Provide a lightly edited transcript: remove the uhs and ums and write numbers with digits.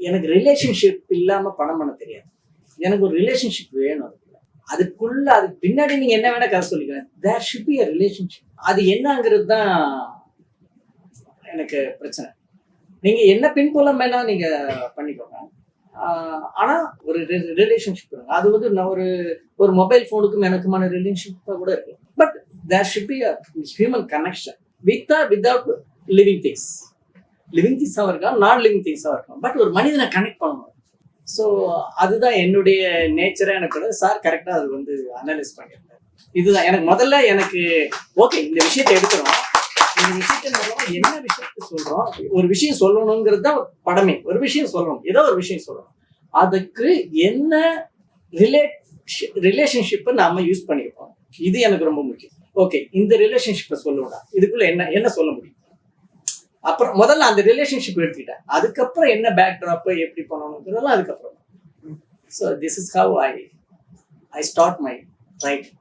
எனக்கு ரிலேஷன்ஷிப் இல்லாம படம் பண்ண தெரியாது. எனக்கு ஒரு ரிலேஷன்ஷிப் வேணும். அதுக்குள்ள அதுக்கு பின்னாடி நீங்க என்ன வேணா கதை சொல்லிக்கலாம். There should be a relationship. அது என்னங்கிறது தான் எனக்கு பிரச்சனை. நீங்க என்ன பின்புலம் வேணா நீங்க பண்ணிக்கோங்க. ஆனா ஒரு ரிலேஷன்ஷிப் அது வந்து நான் ஒரு மொபைல் போனுக்கும் எனக்குமான ரிலேஷன்ஷிப்பா கூட இருக்கு. But there should be a human connection with or without living things. Living திங்ஸாக இருக்கலாம், நான் லிவிங் திங்ஸாக இருக்கலாம். பட் ஒரு மனிதனை கனெக்ட் பண்ணணும். ஸோ அதுதான் என்னுடைய நேச்சராக எனக்கு சார் கரெக்டாக அது வந்து அனலைஸ் பண்ணியிருந்தார். இதுதான் எனக்கு முதல்ல எனக்கு ஓகே இந்த விஷயத்தை எடுக்கிறோம், இந்த விஷயத்தின் மூலமா என்ன விஷயத்த சொல்றோம், ஒரு விஷயம் சொல்லணுங்கிறது தான் படமே. ஒரு விஷயம் சொல்லணும், ஏதோ ஒரு விஷயம் சொல்லணும், அதுக்கு என்ன ரிலேஷன்ஷிப்பை நாம யூஸ் பண்ணியிருக்கோம், இது எனக்கு ரொம்ப முக்கியம். ஓகே இந்த ரிலேஷன்ஷிப்பை சொல்லணும், இதுக்குள்ள என்ன சொல்ல முடியும். அப்புறம் முதல்ல அந்த ரிலேஷன்ஷிப் எடுத்துக்கிட்டேன், அதுக்கப்புறம் என்ன பேக் ட்ராப் எப்படி பண்ணணுங்கிறதெல்லாம் அதுக்கப்புறம். So this is how I start my writing.